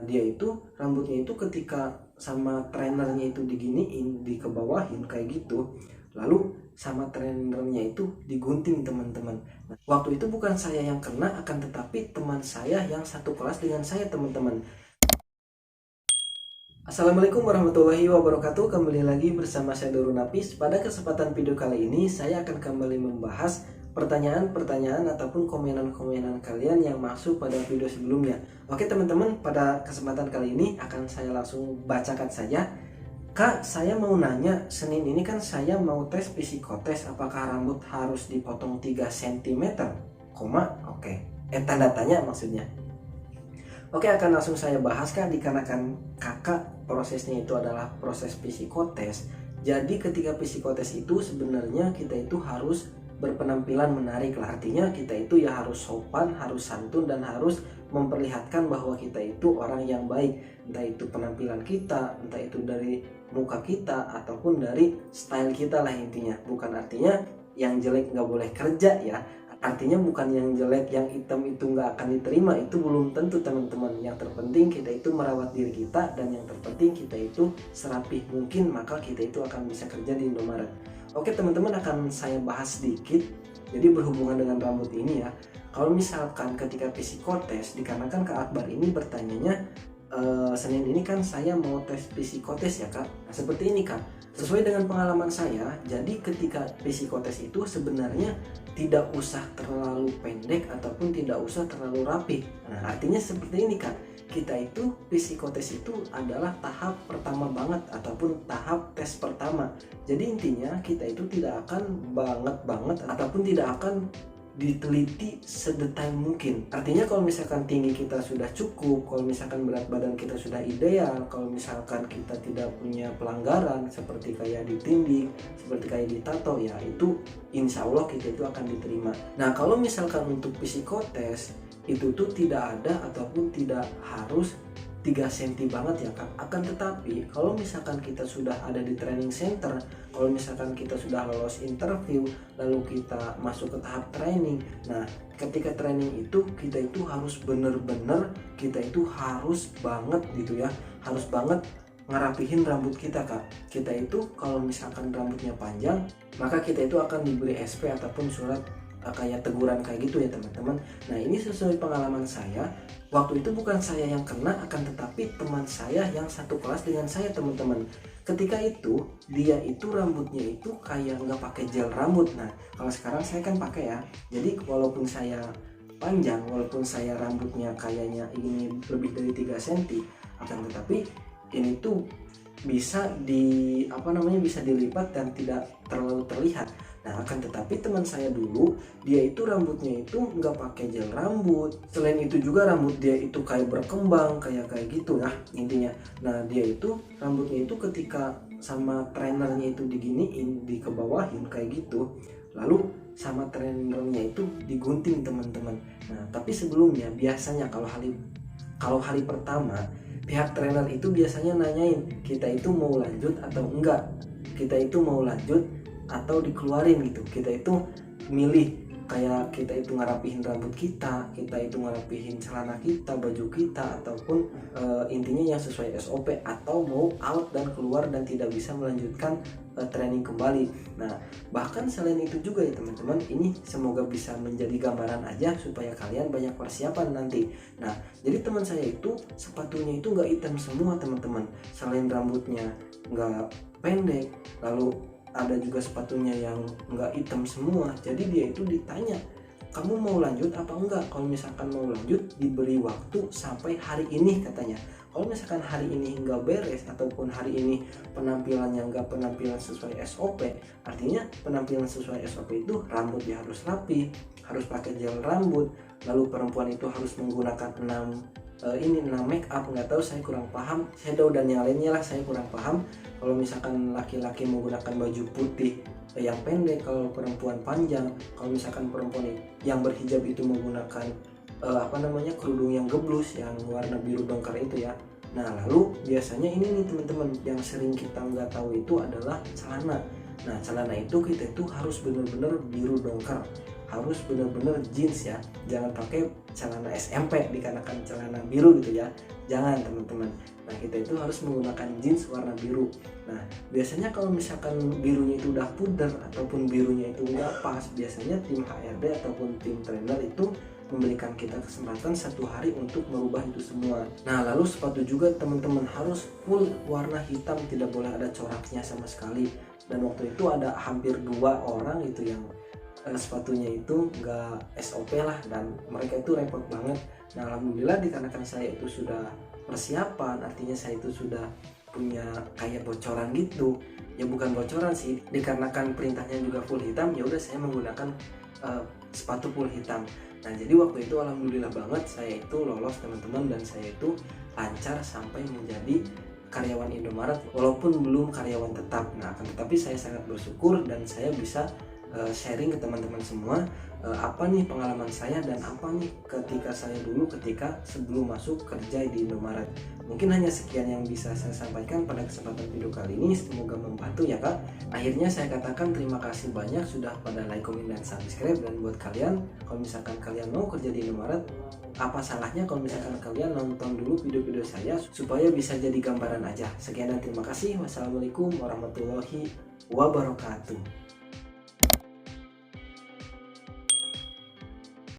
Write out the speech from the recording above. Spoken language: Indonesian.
Dia itu rambutnya itu ketika sama trainernya itu diginiin, dikebawahin kayak gitu, lalu sama trainernya itu digunting teman-teman. Nah, waktu itu bukan saya yang kena, akan tetapi teman saya yang satu kelas dengan saya teman-teman. Assalamualaikum warahmatullahi wabarakatuh. Kembali lagi bersama saya Dorun Napis. Pada kesempatan video kali ini saya akan kembali membahas pertanyaan-pertanyaan ataupun komenan-komenan kalian yang masuk pada video sebelumnya. Oke teman-teman, pada kesempatan kali ini akan saya langsung bacakan saja. Kak, saya mau nanya, Senin ini kan saya mau tes psikotes, apakah rambut harus dipotong 3 cm? Oke. Tanda tanya maksudnya. Oke, akan langsung saya bahas Kak, dikarenakan kakak prosesnya itu adalah proses psikotes. Jadi ketika psikotes itu sebenarnya kita itu harus berpenampilan menarik lah. Artinya kita itu ya harus sopan, harus santun, dan harus memperlihatkan bahwa kita itu orang yang baik. Entah itu penampilan kita, entah itu dari muka kita, ataupun dari style kita lah intinya. Bukan artinya yang jelek nggak boleh kerja ya. Artinya bukan yang jelek, yang hitam itu nggak akan diterima, itu belum tentu teman-teman. Yang terpenting kita itu merawat diri kita, dan yang terpenting kita itu serapih mungkin, maka kita itu akan bisa kerja di Indomaret. Oke teman-teman, akan saya bahas sedikit. Jadi berhubungan dengan rambut ini ya, kalau misalkan ketika psikotes, dikarenakan Kak Akbar ini bertanyanya, Senin ini kan saya mau tes psikotes ya Kak. Nah, seperti ini Kak, sesuai dengan pengalaman saya, jadi ketika psikotes itu sebenarnya tidak usah terlalu pendek ataupun tidak usah terlalu rapi. Nah, artinya seperti ini Kak, kita itu psikotes itu adalah tahap pertama banget ataupun tahap tes pertama. Jadi intinya kita itu tidak akan banget ataupun tidak akan diteliti sedetail mungkin. Artinya kalau misalkan tinggi kita sudah cukup, kalau misalkan berat badan kita sudah ideal, kalau misalkan kita tidak punya pelanggaran seperti kayak ditindik, seperti kayak ditato, ya itu insya Allah kita itu akan diterima. Nah kalau misalkan untuk psikotes itu tuh tidak ada ataupun tidak harus 3 cm banget ya Kak. Akan tetapi kalau misalkan kita sudah ada di training center, kalau misalkan kita sudah lolos interview, lalu kita masuk ke tahap training, nah ketika training itu kita itu harus bener-bener, kita itu harus banget gitu ya, harus banget ngerapihin rambut kita Kak. Kita itu kalau misalkan rambutnya panjang, maka kita itu akan diberi SP ataupun surat kayak teguran kayak gitu ya teman-teman. Nah ini sesuai pengalaman saya, waktu itu bukan saya yang kena, akan tetapi teman saya yang satu kelas dengan saya teman-teman. Ketika itu dia itu rambutnya itu kayak nggak pakai gel rambut. Nah kalau sekarang saya kan pakai ya, jadi walaupun saya panjang, walaupun saya rambutnya kayaknya ini lebih dari 3 cm, akan tetapi ini tuh bisa bisa dilipat dan tidak terlalu terlihat. Nah akan tetapi teman saya dulu, dia itu rambutnya itu nggak pakai gel rambut. Selain itu juga rambut dia itu kayak berkembang kayak gitu ya intinya. Nah dia itu rambutnya itu ketika sama trainernya itu diginiin, dikebawahin kayak gitu, lalu sama trainernya itu digunting teman-teman. Nah tapi sebelumnya biasanya kalau hari pertama, pihak trainer itu biasanya nanyain kita itu mau lanjut atau enggak, kita itu mau lanjut atau dikeluarin gitu. Kita itu milih, kayak kita itu ngerapihin rambut kita, kita itu ngerapihin celana kita, baju kita, ataupun intinya yang sesuai SOP, atau mau out dan keluar dan tidak bisa melanjutkan training kembali. Nah bahkan selain itu juga ya teman-teman, ini semoga bisa menjadi gambaran aja supaya kalian banyak persiapan nanti. Nah jadi teman saya itu sepatunya itu nggak hitam semua teman-teman, selain rambutnya nggak pendek, lalu ada juga sepatunya yang nggak hitam semua. Jadi dia itu ditanya, kamu mau lanjut apa enggak? Kalau misalkan mau lanjut, diberi waktu sampai hari ini katanya. Kalau misalkan hari ini nggak beres, ataupun hari ini penampilannya nggak penampilan sesuai SOP, artinya penampilan sesuai SOP itu rambutnya harus rapi, harus pakai gel rambut, lalu perempuan itu harus menggunakan 6 make up, nggak tahu, saya kurang paham, shadow dan yang lainnya lah, saya kurang paham. Kalau misalkan laki-laki menggunakan baju putih yang pendek, kalau perempuan panjang, kalau misalkan perempuan yang berhijab itu menggunakan kerudung yang geblus yang warna biru dongker itu ya. Nah lalu biasanya ini nih teman-teman, yang sering kita nggak tahu itu adalah celana. Nah celana itu kita itu harus benar-benar biru dongker. harus benar-benar jeans ya, jangan pakai celana SMP dikarenakan celana biru gitu ya, jangan teman-teman. Nah kita itu harus menggunakan jeans warna biru. Nah biasanya kalau misalkan birunya itu udah pudar ataupun birunya itu nggak pas, biasanya tim HRD ataupun tim trainer itu memberikan kita kesempatan 1 hari untuk merubah itu semua. Nah lalu sepatu juga teman-teman harus full warna hitam, tidak boleh ada coraknya sama sekali. Dan waktu itu ada hampir 2 orang itu yang sepatunya itu nggak SOP lah, dan mereka itu repot banget. Nah alhamdulillah dikarenakan saya itu sudah persiapan, artinya saya itu sudah punya kayak bocoran gitu ya, bukan bocoran sih, dikarenakan perintahnya juga full hitam, ya udah saya menggunakan sepatu full hitam. Nah jadi waktu itu alhamdulillah banget saya itu lolos teman-teman, dan saya itu lancar sampai menjadi karyawan Indomaret walaupun belum karyawan tetap. Nah akan tetapi saya sangat bersyukur dan saya bisa sharing ke teman-teman semua apa nih pengalaman saya dan apa nih ketika saya dulu ketika sebelum masuk kerja di Indomaret. Mungkin hanya sekian yang bisa saya sampaikan pada kesempatan video kali ini, semoga membantu ya kak. Akhirnya saya katakan terima kasih banyak sudah pada like, komen, dan subscribe. Dan buat kalian, kalau misalkan kalian mau kerja di Indomaret, apa salahnya kalau misalkan kalian nonton dulu video-video saya supaya bisa jadi gambaran aja. Sekian dan terima kasih. Wassalamualaikum warahmatullahi wabarakatuh.